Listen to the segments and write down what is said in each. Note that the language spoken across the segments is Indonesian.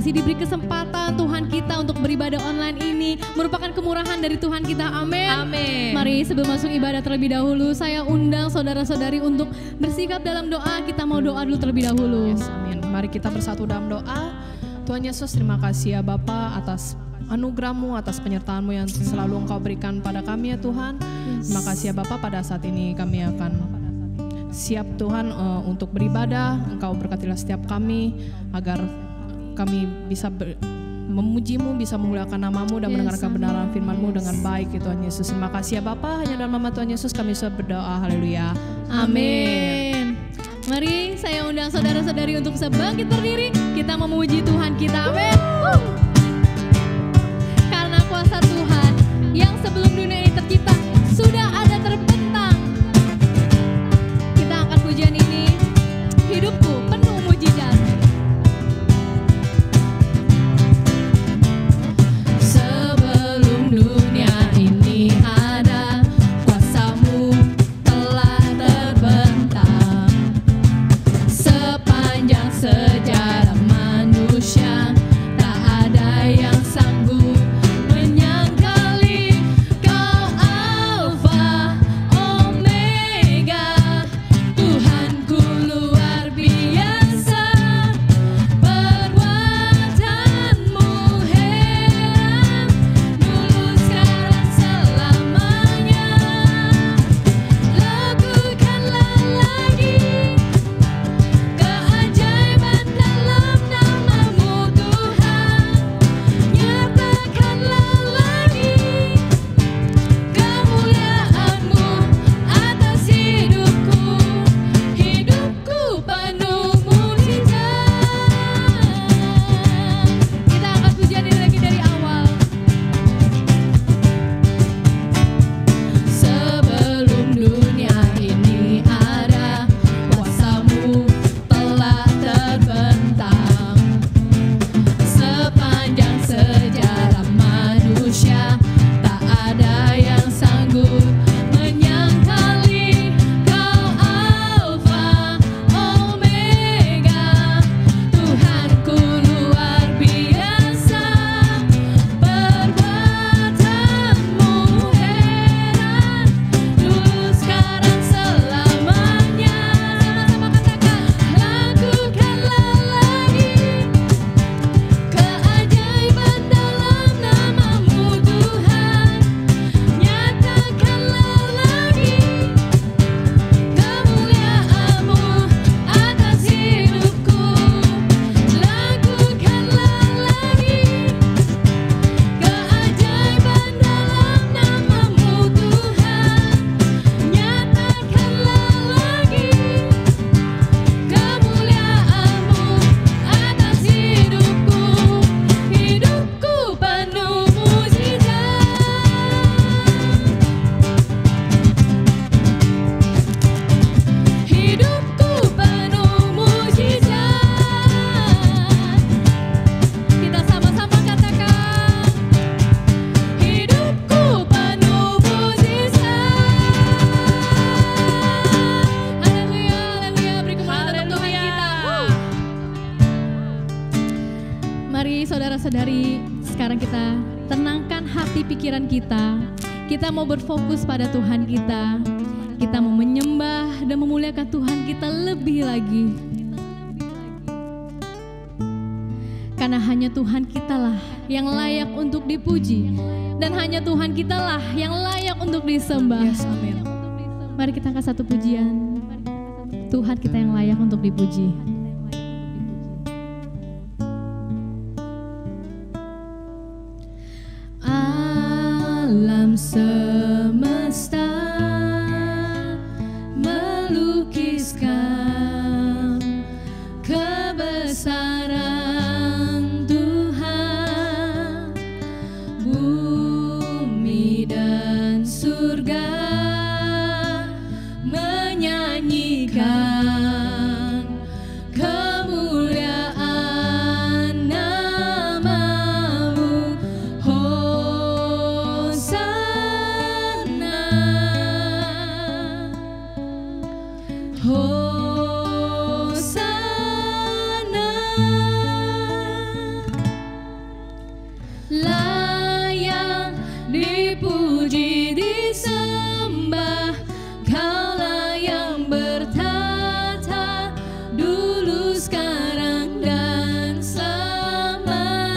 masih diberi kesempatan Tuhan kita untuk beribadah online ini merupakan kemurahan dari Tuhan kita. Amin. Amin. Mari sebelum masuk ibadah terlebih dahulu, saya undang saudara-saudari untuk bersikap dalam doa. Kita mau doa dulu terlebih dahulu. Yes, amin. Mari kita bersatu dalam doa. Tuhan Yesus, terima kasih ya Bapa atas anugerah-Mu, atas penyertaan-Mu yang selalu Engkau berikan pada kami ya Tuhan. Terima kasih ya Bapa, pada saat ini kami akan siap Tuhan untuk beribadah. Engkau berkatilah setiap kami agar kami bisa memuji-Mu, bisa memuliakan nama-Mu dan mendengarkan kebenaran firman-Mu dengan baik ya Tuhan Yesus. Terima kasih ya Bapa, hanya dalam nama Tuhan Yesus kami bisa berdoa. Haleluya. Amin. Mari saya undang saudara-saudari untuk bisa bangkit berdiri. Kita memuji Tuhan kita. Amin. Karena kuasa Tuhan yang sebelum dunia ini tercipta sudah ada terbentang. Kita angkat pujian ini. Hidupku penuh mujizat. Sebelum dunia ini ada, kuasa-Mu telah terbentang. Sepanjang sejarah manusia tak ada yang sanggup menyangkali Kau Alfa Omega. Tuhanku luar biasa, perbuatan-Mu heran, dulu sekarang selamanya. Lakukanlah lagi keajaiban dalam nama-Mu Tuhan. Nyatakanlah lagi kemuliaan-Mu atas hidupku. Hidupku penuh mujizat. Kita angkat pujian ini lagi dari awal. Sebelum dunia ini ada, kuasa-Mu telah terbentang. Sepanjang sejarah manusia tak ada yang sanggup menyangkali Kau Alfa Omega. Tuhanku luar biasa, perbuatan-Mu heran, dulu sekarang selamanya. Sama-sama katakan, lakukanlah lagi keajaiban dalam nama-Mu Tuhan. Nyatakanlah lagi kemuliaan-Mu atas hidupku. Lakukanlah lagi keajaiban dalam nama-Mu Tuhan. Nyatakanlah lagi kemuliaan-Mu atas hidupku. Hidupku penuh mujizat. Hidupku penuh mujizat. Kita sama-sama katakan, Hidupku penuh mujizat. haleluya, haleluya, beri kemuliaan untuk Tuhan kita. Mari saudara-saudari, sekarang kita tenangkan hati pikiran kita. Kita mau berfokus pada Tuhan kita. Kita mau menyembah dan memuliakan Tuhan kita lebih lagi. Karena hanya Tuhan kitalah yang layak untuk dipuji. Dan hanya Tuhan kitalah yang layak untuk disembah. Yes, amin. Mari kita angkat satu pujian. Tuhan kita yang layak untuk dipuji. Alam semesta melukiskan kebesaran Tuhan. Bumi dan surga menyanyikan kemuliaan nama-Mu. Hosana, Hosana. disembah, Kaulah yang bertata dulu, sekarang, dan selamanya.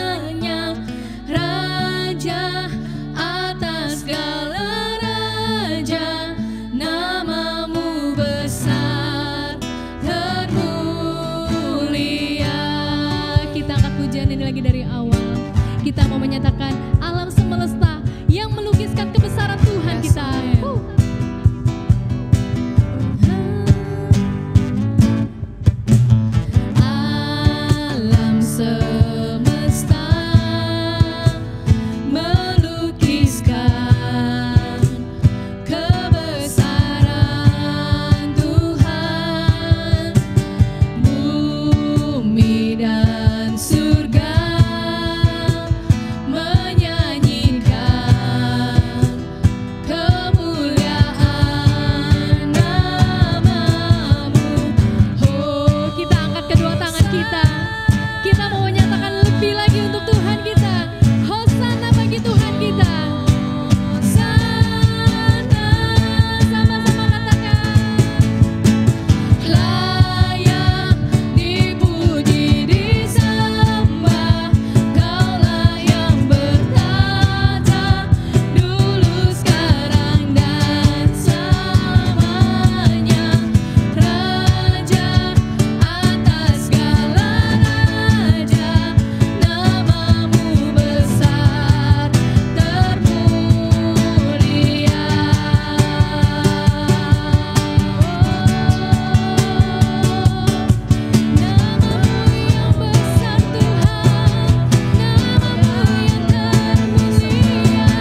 Raja atas segala raja, namamu besar termulia. Kita angkat pujian ini lagi dari awal. Kita mau menyatakan alam semesta yang melukiskan kebesaran Tuhan kita. Alam semesta melukiskan kebesaran Tuhan. Bumi dan surga menyanyikan kemuliaan namamu. Oh, kita angkat kedua tangan kita. Kita mau menyatakan lebih lagi untuk Tuhan kita. Hosana bagi Tuhan kita. Hosana, sama-sama katakan. Layak dipuji, disembah, Kaulah yang bertata dulu, sekarang, dan selamanya. Raja atas segala raja, namamu besar termulia. Namamu yang besar Tuhan, namamu yang termulia.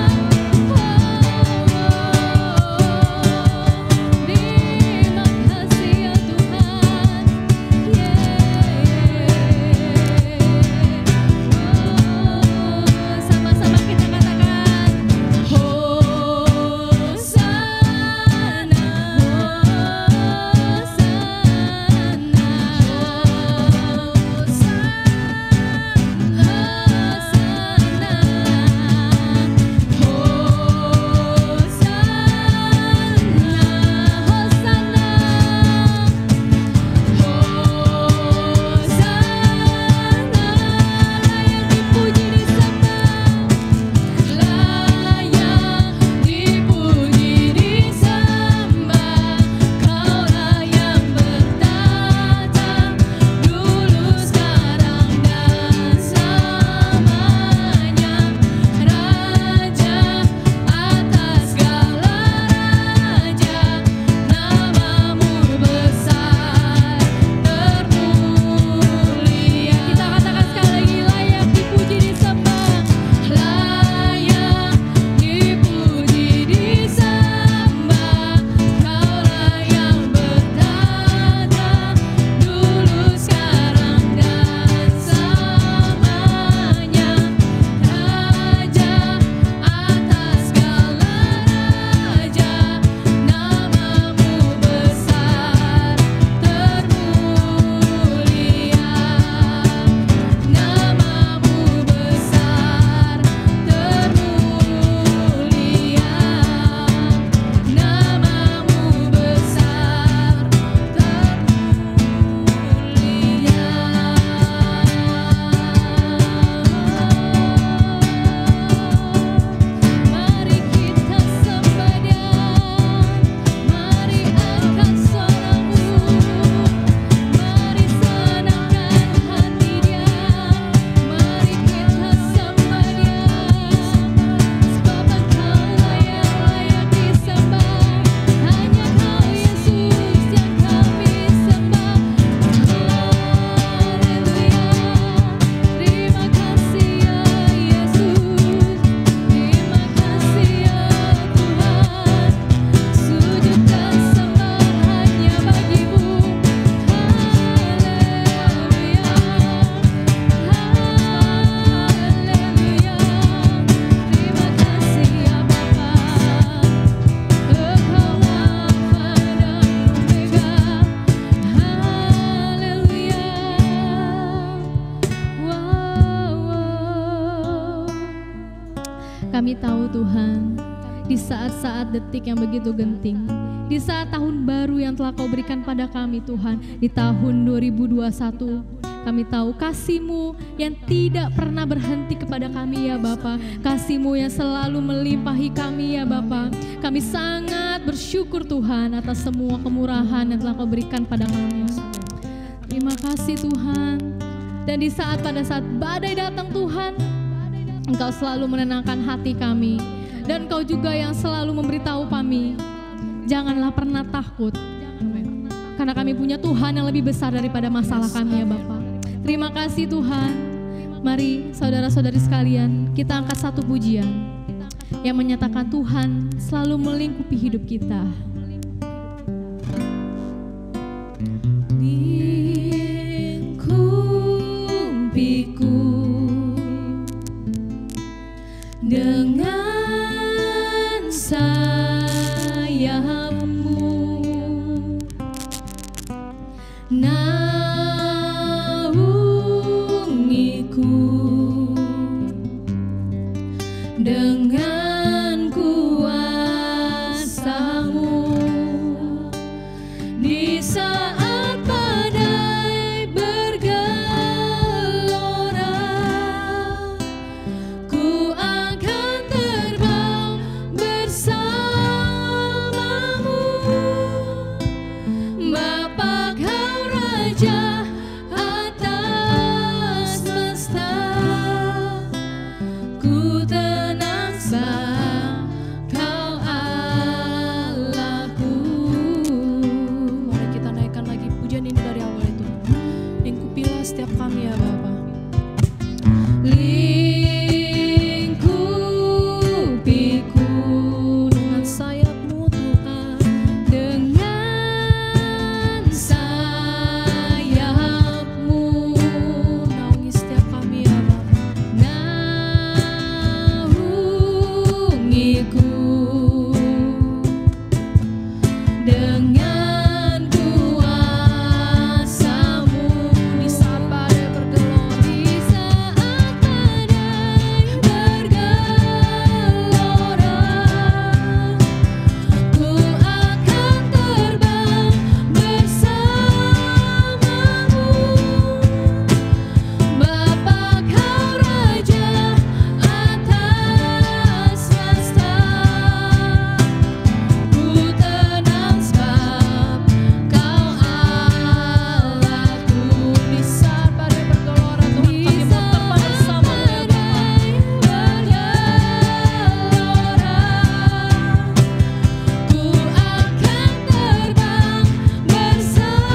Terima kasih ya Tuhan. Sama-sama kita katakan Hosana, mari kita sembah Dia, mari angkat suaramu, mari senangkan hati Dia, mari kita sembah Dia, sebab Engkau layak disembah, hanya Kau Yesus yang kami sembah. Haleluya, terima kasih ya Yesus, terima kasih ya Tuhan, sujud dan sembah hanya bagi-Mu. Haleluya, haleluya, terima kasih ya Bapa, Engkau Alfa dan Omega. Haleluya. Wow. Kami tahu Tuhan, di saat-saat detik yang begitu genting, di saat tahun baru yang telah Kau berikan pada kami Tuhan, di tahun 2021. Kami tahu kasih-Mu yang tidak pernah berhenti kepada kami ya Bapa. Kasih-Mu yang selalu melimpahi kami ya Bapa. Kami sangat bersyukur Tuhan atas semua kemurahan yang telah Kau berikan pada kami. Terima kasih Tuhan. Dan di pada saat badai datang Tuhan, Engkau selalu menenangkan hati kami. Dan Engkau juga yang selalu memberitahu kami, janganlah pernah takut. Karena kami punya Tuhan yang lebih besar daripada masalah kami ya Bapa. Terima kasih Tuhan. Mari saudara-saudari sekalian, kita angkat satu pujian yang menyatakan Tuhan selalu melingkupi hidup kita. Lingkupiku dengan sayap-Mu, dengan kuasa-Mu di saat badai bergelora. Ku akan terbang bersama-Mu, Bapa Kau Raja atas semesta. Ku tenang sebab Kau Allahku. Mari kita naikkan lagi pujian ini dari awal itu. Lingkupilah setiap kami ya Bapa. Lingkupiku dengan sayap-Mu Tuhan, dengan sayap-Mu. Naungi setiap kami ya Bapa. Naungiku dengan kuasa-Mu di saat badai bergelora. Di saat badai bergelora, ku akan terbang bersama-Mu, Bapa Kau Raja atas semesta. Ku tenang sebab Kau Allahku. Di saat badai bergelora Tuhan, kami mau terbang bersama-Mu ya Bapa. Ku akan terbang bersama-Mu,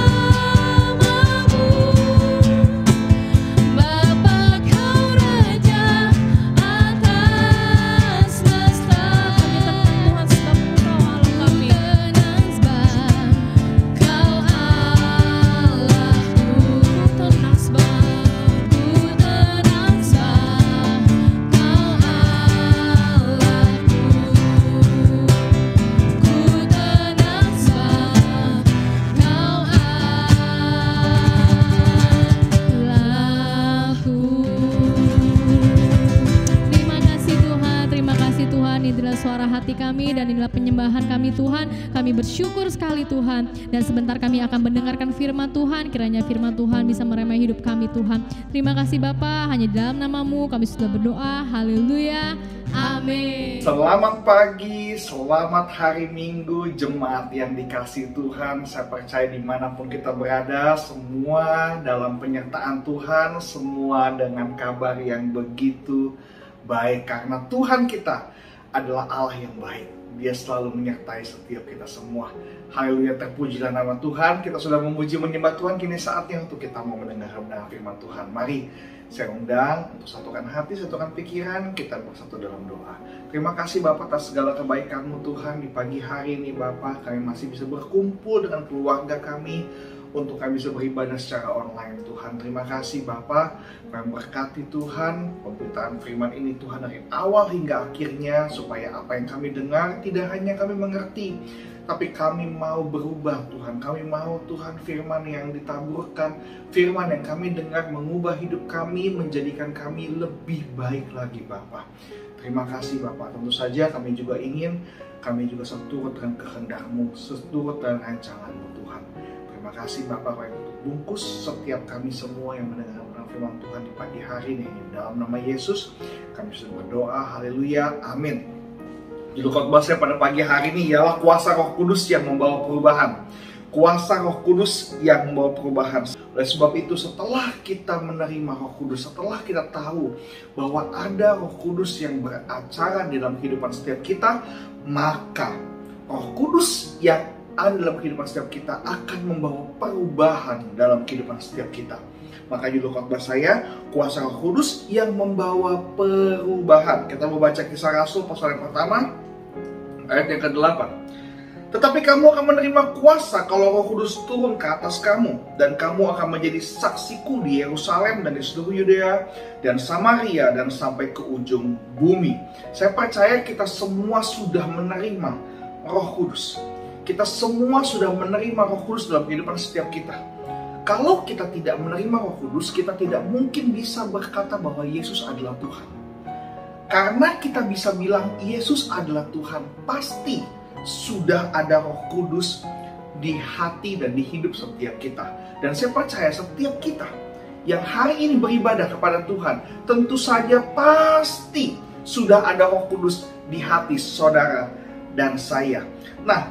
Bapa Kau Raja atas semesta. Kami tenang Tuhan sebab Engkau Allah kami. Tenang sebab Kau Allahku. Ku tenang sebab Kau Terima kasih Tuhan, inilah suara hati kami dan inilah penyembahan kami Tuhan. Kami bersyukur sekali Tuhan, dan sebentar kami akan mendengarkan firman Tuhan. Kiranya firman Tuhan bisa meremah hidup kami Tuhan. Terima kasih Bapa, hanya di dalam nama-Mu kami sudah berdoa. Haleluya, amin. Selamat pagi, selamat hari Minggu, jemaat yang dikasihi Tuhan. Saya percaya dimanapun kita berada, semua dalam penyertaan Tuhan, semua dengan kabar yang begitu baik. Karena Tuhan kita adalah Allah yang baik. Dia selalu menyertai setiap kita semua. Haleluya, terpujilah nama Tuhan. Kita sudah memuji menyembah Tuhan, kini saatnya untuk kita mau mendengar firman Tuhan. Mari saya undang untuk satukan hati, satukan pikiran, kita bersatu dalam doa. Terima kasih Bapa atas segala kebaikan-Mu Tuhan. Di pagi hari ini Bapa, kami masih bisa berkumpul dengan keluarga kami untuk kami bisa beribadah secara online Tuhan. Terima kasih Bapa, kami berkati Tuhan pemberitaan firman ini Tuhan dari awal hingga akhirnya, supaya apa yang kami dengar tidak hanya kami mengerti, tapi kami mau berubah Tuhan. Kami mau Tuhan firman yang ditaburkan, firman yang kami dengar mengubah hidup kami, ini menjadikan kami lebih baik lagi Bapa. Terima kasih Bapa. Tentu saja kami juga juga seturut dengan kehendak-Mu, seturut dengan rancangan-Mu Tuhan. Terima kasih Bapa untuk bungkus setiap kami semua yang mendengarkan firman Tuhan di pagi hari ini. Dalam nama Yesus kami sudah berdoa, haleluya, amin. Judul khotbah saya pada pagi hari ini ialah kuasa Roh Kudus yang membawa perubahan. Kuasa Roh Kudus yang membawa perubahan. Oleh sebab itu setelah kita menerima Roh Kudus, setelah kita tahu bahwa ada Roh Kudus yang beracara di dalam kehidupan setiap kita, maka Roh Kudus yang ada dalam kehidupan setiap kita akan membawa perubahan dalam kehidupan setiap kita. Maka judul khotbah saya, kuasa Roh Kudus yang membawa perubahan. Kita mau baca Kisah Rasul pasal yang pertama, ayat yang ke-8. Tetapi kamu akan menerima kuasa kalau Roh Kudus turun ke atas kamu, dan kamu akan menjadi saksiku di Yerusalem dan di seluruh Yudea dan Samaria dan sampai ke ujung bumi. Saya percaya kita semua sudah menerima Roh Kudus. Kita semua sudah menerima Roh Kudus dalam kehidupan setiap kita. Kalau kita tidak menerima Roh Kudus, kita tidak mungkin bisa berkata bahwa Yesus adalah Tuhan. Karena kita bisa bilang Yesus adalah Tuhan, pasti sudah ada Roh Kudus di hati dan di hidup setiap kita. Dan saya percaya setiap kita yang hari ini beribadah kepada Tuhan, tentu saja pasti sudah ada Roh Kudus di hati saudara dan saya. Nah,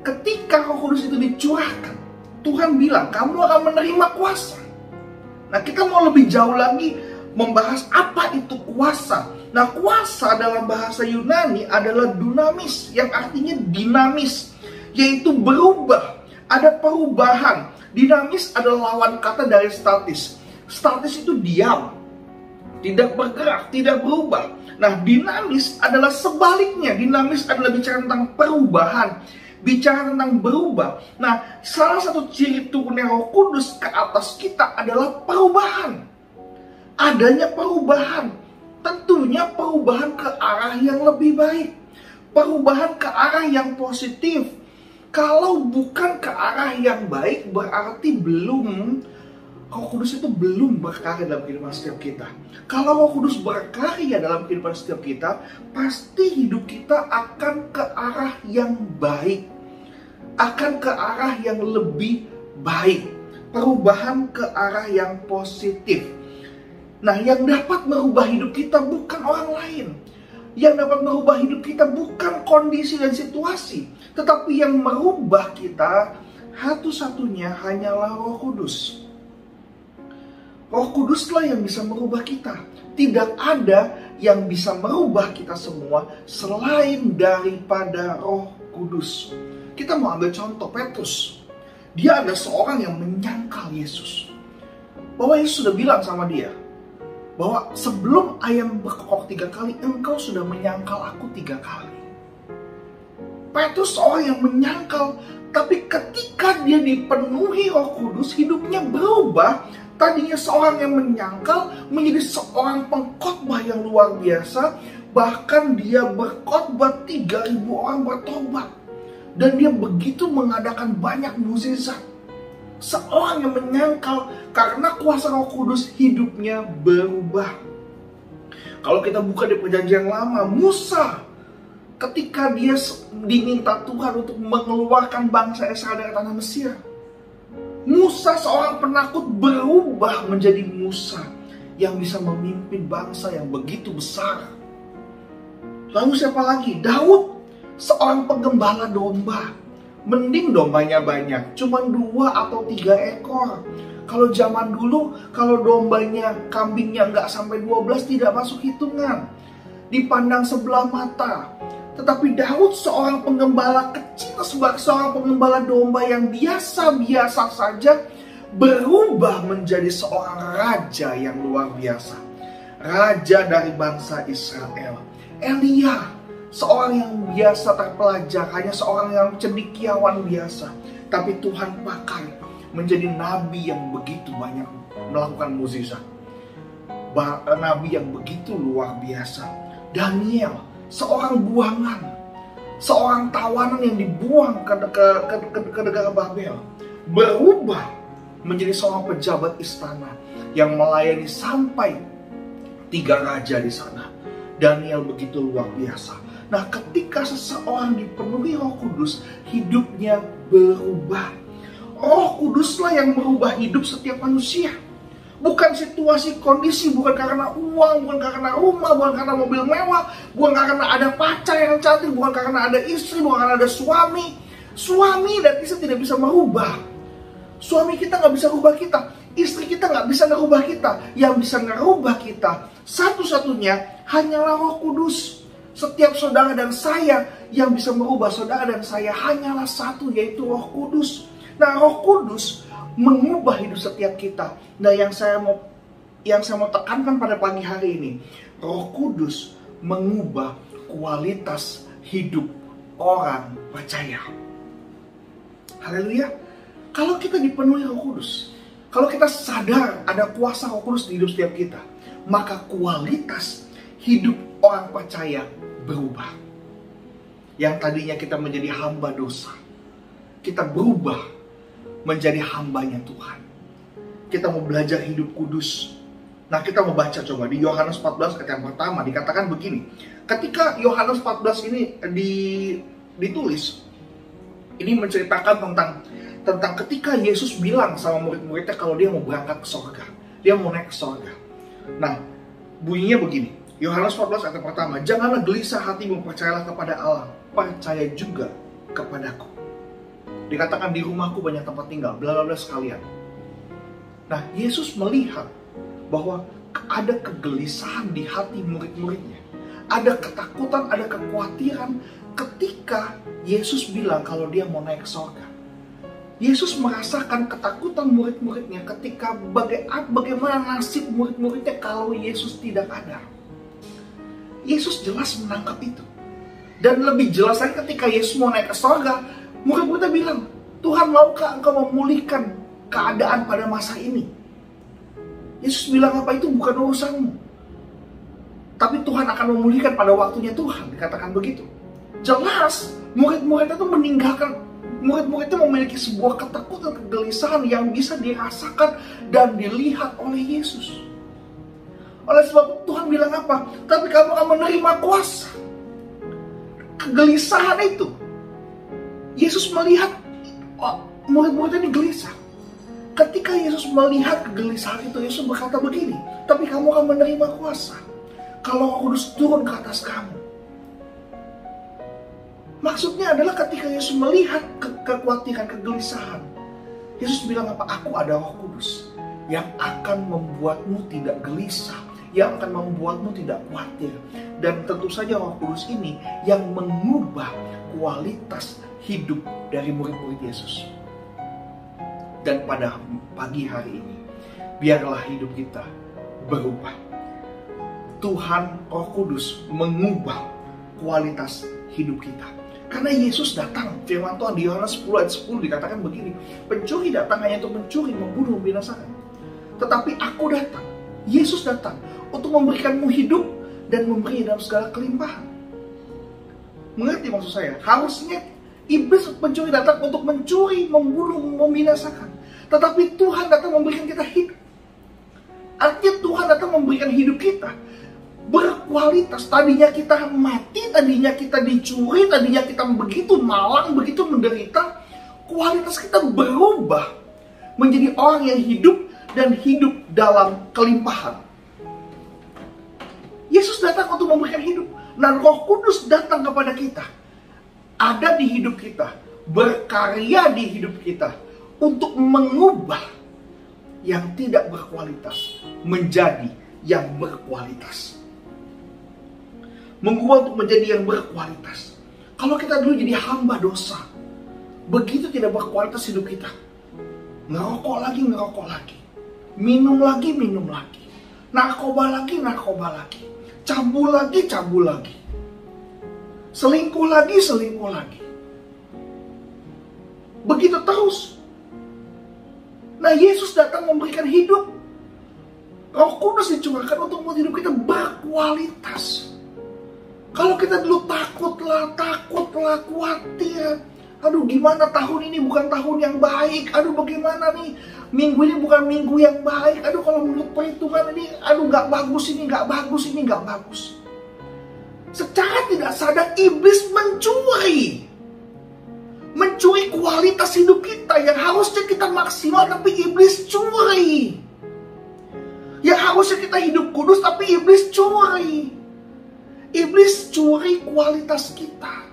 ketika Roh Kudus itu dicurahkan, Tuhan bilang kamu akan menerima kuasa. Nah, kita mau lebih jauh lagi membahas apa itu kuasa. Nah, kuasa dalam bahasa Yunani adalah dunamis, yang artinya dinamis, yaitu berubah, ada perubahan. Dinamis adalah lawan kata dari statis. Statis itu diam, tidak bergerak, tidak berubah. Nah, dinamis adalah sebaliknya. Dinamis adalah bicara tentang perubahan, bicara tentang berubah. Nah, salah satu ciri turunnya Roh Kudus ke atas kita adalah perubahan. Adanya perubahan. Tentunya perubahan ke arah yang lebih baik. Perubahan ke arah yang positif. Kalau bukan ke arah yang baik, berarti Roh Kudus itu belum berkarya dalam kehidupan setiap kita. Kalau Roh Kudus berkarya dalam kehidupan setiap kita, pasti hidup kita akan ke arah yang baik, akan ke arah yang lebih baik, perubahan ke arah yang positif. Nah, yang dapat merubah hidup kita bukan orang lain. Yang dapat merubah hidup kita bukan kondisi dan situasi, tetapi yang merubah kita satu-satunya hanyalah Roh Kudus. Roh Kuduslah yang bisa merubah kita. Tidak ada yang bisa merubah kita semua selain daripada Roh Kudus. Kita mau ambil contoh Petrus. Dia ada seorang yang menyangkal Yesus. Bahwa Yesus sudah bilang sama dia, bahwa sebelum ayam berkokok 3 kali, engkau sudah menyangkal aku 3 kali. Petrus seorang yang menyangkal, tapi ketika dia dipenuhi Roh Kudus, hidupnya berubah. Tadinya seorang yang menyangkal menjadi seorang pengkhotbah yang luar biasa. Bahkan dia berkhotbah 3.000 orang bertobat. Dan dia begitu mengadakan banyak mukjizat. Seorang yang menyangkal karena kuasa Roh Kudus hidupnya berubah. Kalau kita buka di Perjanjian Lama, Musa ketika dia diminta Tuhan untuk mengeluarkan bangsa Israel dari tanah Mesir, Musa seorang penakut berubah menjadi Musa yang bisa memimpin bangsa yang begitu besar. Lalu siapa lagi? Daud, seorang penggembala domba. Mending dombanya banyak, cuma 2 atau 3 ekor. Kalau zaman dulu, kalau dombanya, kambingnya nggak sampai 12 tidak masuk hitungan. Dipandang sebelah mata. Tetapi Daud seorang penggembala kecil, seorang penggembala domba yang biasa-biasa saja, berubah menjadi seorang raja yang luar biasa. Raja dari bangsa Israel. Elia, seorang yang biasa terpelajar, hanya seorang yang cendekiawan biasa. Tapi Tuhan pakai menjadi nabi yang begitu banyak melakukan mukjizat. Nabi yang begitu luar biasa. Daniel, seorang buangan, seorang tawanan yang dibuang ke negara Babel, berubah menjadi seorang pejabat istana. yang melayani sampai 3 raja di sana. Daniel begitu luar biasa. Nah, ketika seseorang dipenuhi Roh Kudus, hidupnya berubah. Roh Kuduslah yang merubah hidup setiap manusia. Bukan situasi, kondisi, bukan karena uang, bukan karena rumah, bukan karena mobil mewah, bukan karena ada pacar yang cantik, bukan karena ada istri, bukan karena ada suami. Suami dan istri tidak bisa merubah. Suami kita nggak bisa rubah kita. Istri kita nggak bisa ngerubah kita. Yang bisa ngerubah kita satu-satunya hanyalah Roh Kudus. Setiap saudara dan saya yang bisa merubah saudara dan saya hanyalah satu, yaitu Roh Kudus. Nah, Roh Kudus mengubah hidup setiap kita. Nah, yang saya mau tekankan pada pagi hari ini, Roh Kudus mengubah kualitas hidup orang percaya. Haleluya. Kalau kita dipenuhi Roh Kudus, kalau kita sadar ada kuasa Roh Kudus di hidup setiap kita, maka kualitas hidup orang percaya berubah. Yang tadinya kita menjadi hamba dosa, kita berubah menjadi hambanya Tuhan. Kita mau belajar hidup kudus. Nah, kita mau baca coba di Yohanes 14 ayat yang pertama, dikatakan begini. Ketika Yohanes 14 ini ditulis, ini menceritakan tentang ketika Yesus bilang sama murid-muridnya kalau dia mau berangkat ke surga, dia mau naik ke surga. Nah, bunyinya begini. Yohanes 14 ayat pertama, janganlah gelisah hatimu, percayalah kepada Allah, percaya juga kepadaku. Dikatakan di rumahku banyak tempat tinggal, bla bla bla sekalian. Nah, Yesus melihat bahwa ada kegelisahan di hati murid-muridnya. Ada ketakutan, ada kekhawatiran ketika Yesus bilang kalau dia mau naik ke surga. Yesus merasakan ketakutan murid-muridnya ketika bagaimana nasib murid-muridnya kalau Yesus tidak ada. Yesus jelas menangkap itu. Dan lebih jelas lagi ketika Yesus mau naik ke surga, murid-muridnya bilang, Tuhan, maukah engkau memulihkan keadaan pada masa ini? Yesus bilang apa? Itu bukan urusanmu. Tapi Tuhan akan memulihkan pada waktunya Tuhan. Dikatakan begitu. Jelas, murid-muridnya itu murid-muridnya memiliki sebuah ketakutan, kegelisahan yang bisa dirasakan dan dilihat oleh Yesus. Oleh sebab Tuhan bilang apa? Tapi kamu akan menerima kuasa. Kegelisahan itu, Yesus melihat murid-muridnya ini gelisah. Ketika Yesus melihat kegelisahan itu, Yesus berkata begini, tapi kamu akan menerima kuasa kalau Roh Kudus turun ke atas kamu. Maksudnya adalah ketika Yesus melihat kekhawatiran, kegelisahan, Yesus bilang apa? Aku ada Roh Kudus yang akan membuatmu tidak gelisah, yang akan membuatmu tidak khawatir. Dan tentu saja Roh Kudus ini yang mengubah kualitas hidup dari murid-murid Yesus. Dan pada pagi hari ini, biarlah hidup kita berubah. Tuhan Roh Kudus mengubah kualitas hidup kita. Karena Yesus datang, firman Tuhan di Yohanes 10 ayat 10 dikatakan begini, pencuri datang hanya untuk mencuri, membunuh, membinasakan. Tetapi aku datang, Yesus datang untuk memberikanmu hidup dan memberi dalam segala kelimpahan. Mengerti maksud saya? Harusnya iblis pencuri datang untuk mencuri, membunuh, membinasakan. Tetapi Tuhan datang memberikan kita hidup. Artinya Tuhan datang memberikan hidup kita berkualitas. Tadinya kita mati, tadinya kita dicuri, tadinya kita begitu malang, begitu menderita. Kualitas kita berubah menjadi orang yang hidup dan hidup dalam kelimpahan. Yesus datang untuk memberikan hidup. Dan Roh Kudus datang kepada kita. Ada di hidup kita. Berkarya di hidup kita. Untuk mengubah yang tidak berkualitas menjadi yang berkualitas. Mengubah untuk menjadi yang berkualitas. Kalau kita dulu jadi hamba dosa, begitu tidak berkualitas hidup kita. Ngerokok lagi. Minum lagi. Narkoba lagi. Cabul lagi. Selingkuh lagi. Begitu terus. Nah, Yesus datang memberikan hidup. Roh Kudus dicurahkan untuk membuat hidup kita berkualitas. Kalau kita dulu takutlah, khawatir, Aduh gimana tahun ini bukan tahun yang baik. Aduh bagaimana nih, minggu ini bukan minggu yang baik. Aduh kalau menurut perhitungan ini, aduh gak bagus ini, gak bagus ini, gak bagus. Secara tidak sadar iblis mencuri kualitas hidup kita yang harusnya kita maksimal, tapi iblis curi. Yang harusnya kita hidup kudus, tapi iblis curi. Iblis curi kualitas kita.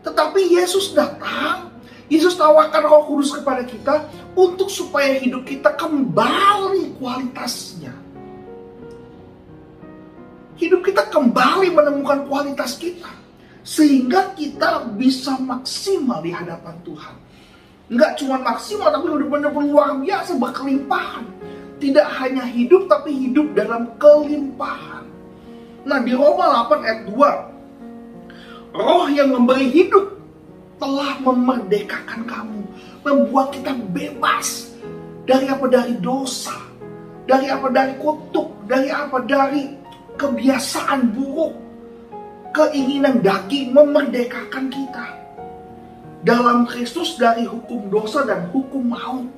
Tetapi Yesus datang, Yesus tawarkan Roh Kudus kepada kita untuk supaya hidup kita kembali kualitasnya. Hidup kita kembali menemukan kualitas kita, sehingga kita bisa maksimal di hadapan Tuhan. Enggak cuma maksimal, tapi benar-benar luar biasa, berkelimpahan. Tidak hanya hidup, tapi hidup dalam kelimpahan. Nah, di Roma 8 ayat 2, Roh yang memberi hidup telah memerdekakan kamu, membuat kita bebas dari apa? Dari dosa, dari apa? Dari kutuk, dari apa? Dari kebiasaan buruk, keinginan daging, memerdekakan kita dalam Kristus dari hukum dosa dan hukum maut.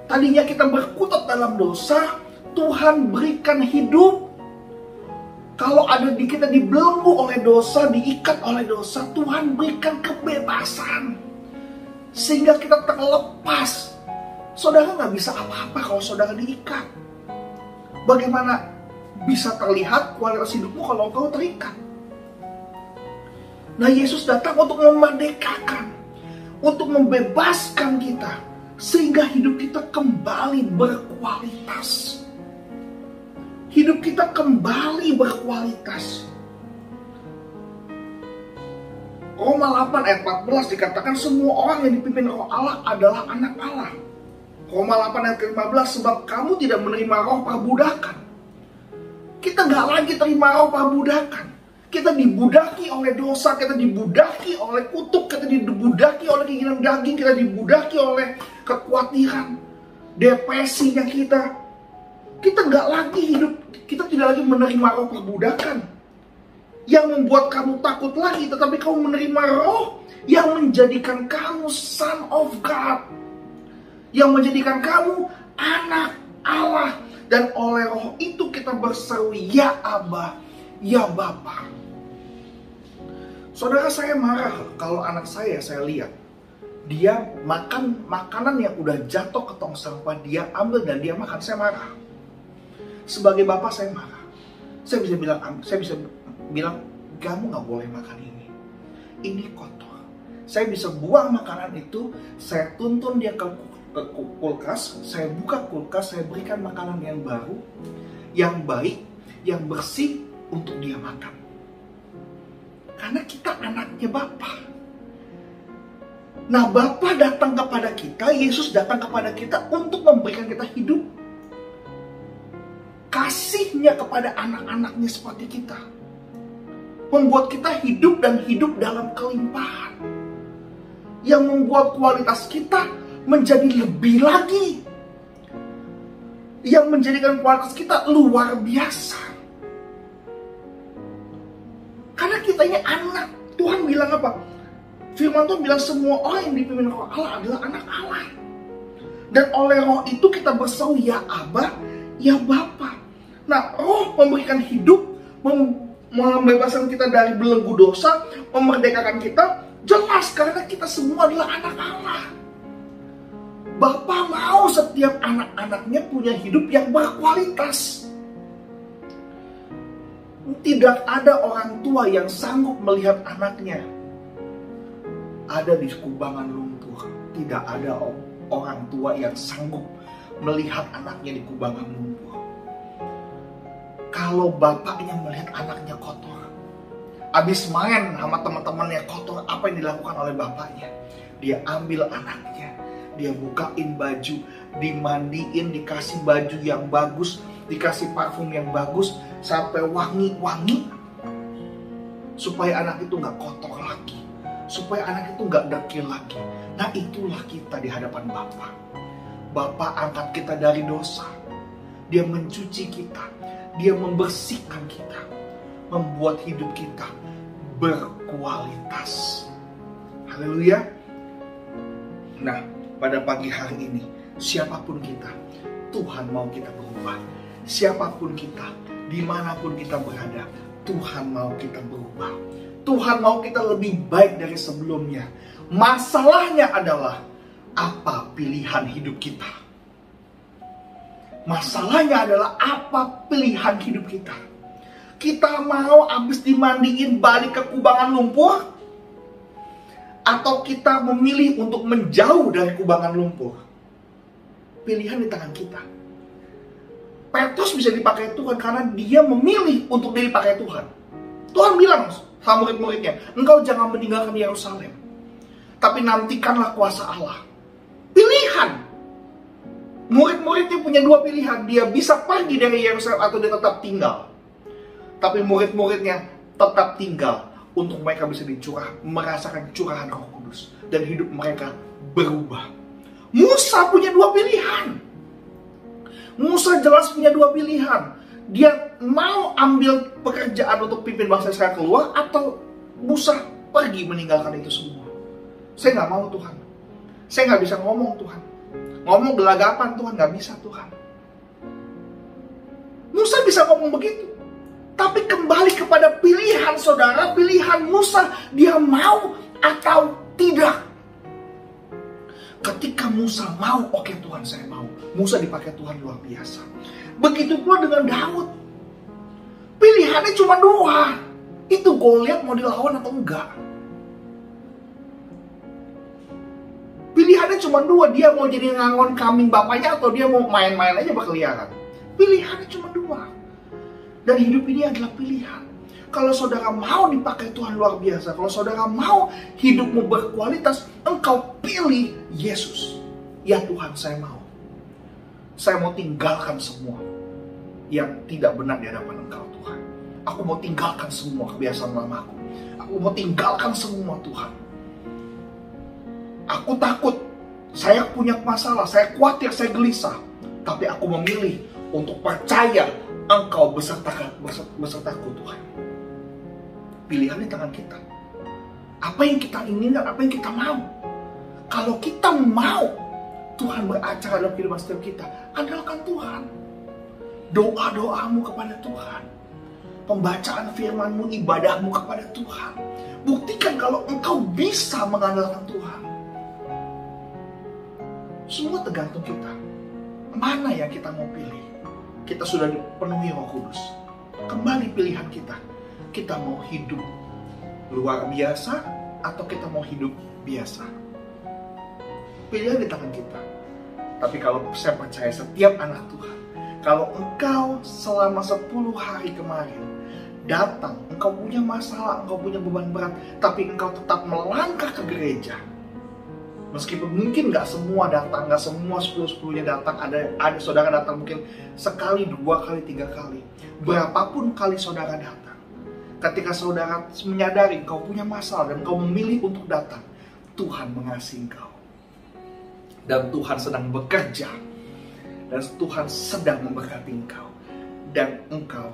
Tadinya kita berkutat dalam dosa, Tuhan berikan hidup. Kalau ada di kita dibelenggu oleh dosa, diikat oleh dosa, Tuhan berikan kebebasan sehingga kita terlepas. Saudara nggak bisa apa-apa kalau saudara diikat. Bagaimana bisa terlihat kualitas hidupmu kalau kau terikat? Nah, Yesus datang untuk memerdekakan, untuk membebaskan kita, sehingga hidup kita kembali berkualitas. Hidup kita kembali berkualitas. Roma 8 ayat 14 dikatakan semua orang yang dipimpin Roh Allah adalah anak Allah. Roma 8 ayat 15, sebab kamu tidak menerima roh perbudakan. Kita gak lagi terima roh perbudakan. Kita dibudaki oleh dosa, kita dibudaki oleh kutuk, kita dibudaki oleh keinginan daging, kita dibudaki oleh kekhawatiran, depresinya kita. Kita gak lagi hidup, kita tidak lagi menerima roh perbudakan yang membuat kamu takut lagi, tetapi kamu menerima roh yang menjadikan kamu son of God, yang menjadikan kamu anak Allah. Dan oleh roh itu kita berseru, ya Abba, ya Bapa. Saudara, saya marah kalau anak saya lihat dia makan makanan yang udah jatuh ke tong sampah, dia ambil dan dia makan. Saya marah. Sebagai bapak saya marah. Saya bisa bilang, kamu nggak boleh makan ini. Ini kotor. Saya bisa buang makanan itu, saya tuntun dia ke kulkas, saya buka kulkas, saya berikan makanan yang baru, yang baik, yang bersih untuk dia makan. Karena kita anaknya Bapa. Nah, Bapa datang kepada kita, Yesus datang kepada kita untuk memberikan kita hidup. Kasihnya kepada anak-anaknya seperti kita membuat kita hidup dan hidup dalam kelimpahan, yang membuat kualitas kita menjadi lebih lagi, yang menjadikan kualitas kita luar biasa. Karena kita ini anak. Tuhan bilang apa? Firman Tuhan bilang semua orang yang dipimpin Roh Allah adalah anak Allah. Dan oleh roh itu kita berseru, ya Abba, ya Bapa. Nah, roh memberikan hidup, membebaskan kita dari belenggu dosa, memerdekakan kita. Jelas karena kita semua adalah anak Allah. Bapa mau setiap anak-anaknya punya hidup yang berkualitas. Tidak ada orang tua yang sanggup melihat anaknya ada di kubangan lumpur. Tidak ada orang tua yang sanggup melihat anaknya di kubangan lumpur. Kalau bapaknya melihat anaknya kotor, habis main sama teman-temannya kotor, apa yang dilakukan oleh bapaknya? Dia ambil anaknya, dia bukain baju, dimandiin, dikasih baju yang bagus, dikasih parfum yang bagus, sampai wangi-wangi, supaya anak itu gak kotor lagi, supaya anak itu gak dekil lagi. Nah, itulah kita di hadapan Bapa. Bapa angkat kita dari dosa, dia mencuci kita, dia membersihkan kita, membuat hidup kita berkualitas. Haleluya. Nah, pada pagi hari ini, siapapun kita, Tuhan mau kita berubah. Siapapun kita, dimanapun kita berada, Tuhan mau kita berubah. Tuhan mau kita lebih baik dari sebelumnya. Masalahnya adalah apa pilihan hidup kita. Masalahnya adalah apa pilihan hidup kita. Kita mau habis dimandiin balik ke kubangan lumpur, atau kita memilih untuk menjauh dari kubangan lumpur. Pilihan di tangan kita. Petrus bisa dipakai Tuhan karena dia memilih untuk dipakai Tuhan. Tuhan bilang sama murid-muridnya, engkau jangan meninggalkan Yerusalem, tapi nantikanlah kuasa Allah. Pilihan. Murid-muridnya punya dua pilihan. Dia bisa pergi dari Yerusalem atau dia tetap tinggal. Tapi murid-muridnya tetap tinggal untuk mereka bisa merasakan curahan Roh Kudus. Dan hidup mereka berubah. Musa punya dua pilihan. Musa jelas punya dua pilihan. Dia mau ambil pekerjaan untuk pimpin bangsa Israel keluar, atau Musa pergi meninggalkan itu semua. Saya nggak mau Tuhan. Saya nggak bisa ngomong Tuhan. Ngomong gelagapan Tuhan, nggak bisa Tuhan. Musa bisa ngomong begitu. Tapi kembali kepada pilihan saudara, pilihan Musa, dia mau atau tidak. Ketika Musa mau, oke Tuhan saya mau. Musa dipakai Tuhan luar biasa. Begitu pula dengan Daud. Pilihannya cuma dua. Itu Goliat mau dilawan atau enggak. Pilihannya cuma dua. Dia mau jadi ngangon kambing bapaknya, atau dia mau main-main aja berkeliaran. Pilihannya cuma dua. Dan hidup ini adalah pilihan. Kalau saudara mau dipakai Tuhan luar biasa, kalau saudara mau hidupmu berkualitas, engkau pilih Yesus. Ya Tuhan, saya mau. Saya mau tinggalkan semua yang tidak benar di hadapan Engkau Tuhan. Aku mau tinggalkan semua kebiasaan lamaku. Aku mau tinggalkan semua Tuhan. Aku takut, saya punya masalah, saya khawatir, saya gelisah. Tapi aku memilih untuk percaya Engkau besertaku Tuhan. Pilihan di tangan kita. Apa yang kita inginkan, apa yang kita mau. Kalau kita mau Tuhan beracara dalam kehidupan setiap kita, andalkan Tuhan. Doa-doamu kepada Tuhan. Pembacaan firman-Mu, ibadahmu kepada Tuhan. Buktikan kalau engkau bisa mengandalkan Tuhan. Semua tergantung kita. Mana yang kita mau pilih? Kita sudah dipenuhi Roh Kudus. Kembali pilihan kita. Kita mau hidup luar biasa atau kita mau hidup biasa? Pilihan di tangan kita. Tapi kalau saya percaya setiap anak Tuhan, kalau engkau selama 10 hari kemarin datang, engkau punya masalah, engkau punya beban berat, tapi engkau tetap melangkah ke gereja. Meskipun mungkin gak semua datang, gak semua 10-10-nya datang, ada saudara datang mungkin sekali, 2 kali, 3 kali. Berapapun kali saudara datang, ketika saudara menyadari engkau punya masalah dan engkau memilih untuk datang, Tuhan mengasihi engkau. Dan Tuhan sedang bekerja. Dan Tuhan sedang memberkati engkau. Dan engkau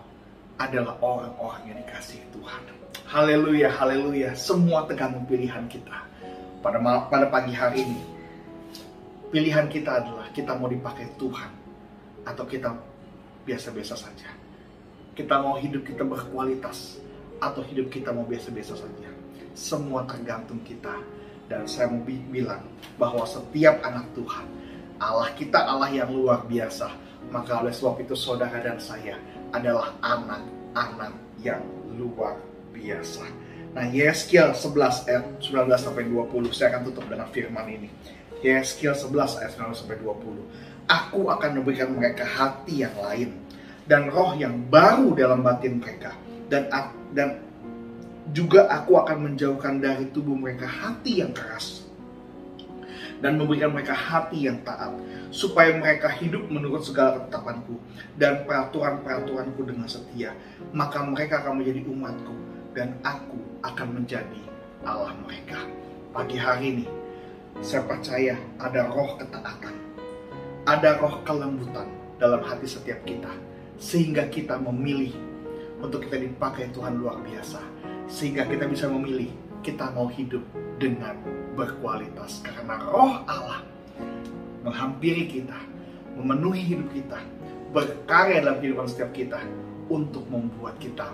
adalah orang-orang yang dikasihi Tuhan. Haleluya, haleluya. Semua tergantung pilihan kita. Pada pagi hari ini, pilihan kita adalah kita mau dipakai Tuhan atau kita biasa-biasa saja. Kita mau hidup kita berkualitas atau hidup kita mau biasa-biasa saja. Semua tergantung kita. Dan saya mau bilang bahwa setiap anak Tuhan, Allah kita Allah yang luar biasa. Maka oleh sebab itu saudara dan saya adalah anak-anak yang luar biasa. Nah, Yeskiel 11 ayat 19-20, saya akan tutup dengan firman ini. Yeskiel 11 ayat 19-20. Aku akan memberikan mereka hati yang lain dan roh yang baru dalam batin mereka. Dan juga aku akan menjauhkan dari tubuh mereka hati yang keras dan memberikan mereka hati yang taat, supaya mereka hidup menurut segala ketetapanku dan peraturan-peraturanku dengan setia. Maka mereka akan menjadi umatku dan aku akan menjadi Allah mereka. Pagi hari ini saya percaya ada roh ketaatan, ada roh kelembutan dalam hati setiap kita, sehingga kita memilih untuk kita dipakai Tuhan luar biasa. Sehingga kita bisa memilih, kita mau hidup dengan berkualitas. Karena Roh Allah menghampiri kita, memenuhi hidup kita, berkarya dalam kehidupan setiap kita untuk membuat kita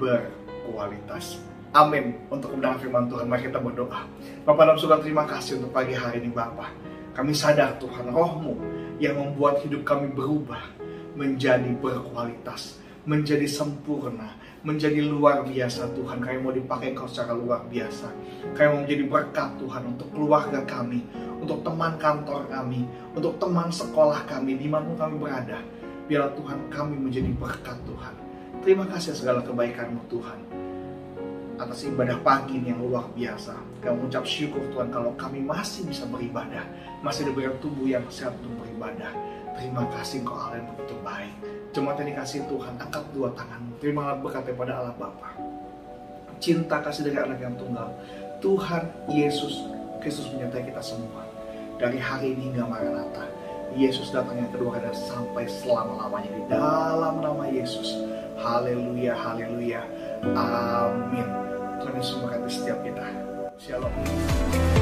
berkualitas. Amin. Untuk kebenaran firman Tuhan, mari kita berdoa. Bapa dalam surga, terima kasih untuk pagi hari ini Bapa. Kami sadar Tuhan, Roh-Mu yang membuat hidup kami berubah menjadi berkualitas, menjadi sempurna, menjadi luar biasa Tuhan. Kami mau dipakai Engkau secara luar biasa. Kami mau menjadi berkat Tuhan untuk keluarga kami, untuk teman kantor kami, untuk teman sekolah kami, dimanapun kami berada. Biarlah Tuhan kami menjadi berkat Tuhan. Terima kasih segala kebaikan-Mu Tuhan atas ibadah pagi ini yang luar biasa. Kami mengucap syukur Tuhan kalau kami masih bisa beribadah, masih diberikan tubuh yang sehat untuk beribadah. Terima kasih Engkau Allah yang begitu baik. Jemaat yang dikasih Tuhan, angkat dua tanganmu. Terimalah berkat daripada Allah Bapa, cinta kasih dari anak yang tunggal, Tuhan Yesus Kristus menyertai kita semua. Dari hari ini hingga Maranatha, Yesus datang yang kedua kali sampai selama-lamanya di dalam nama Yesus. Haleluya, haleluya, amin. Tuhan Yesus memberkati setiap kita. Shalom.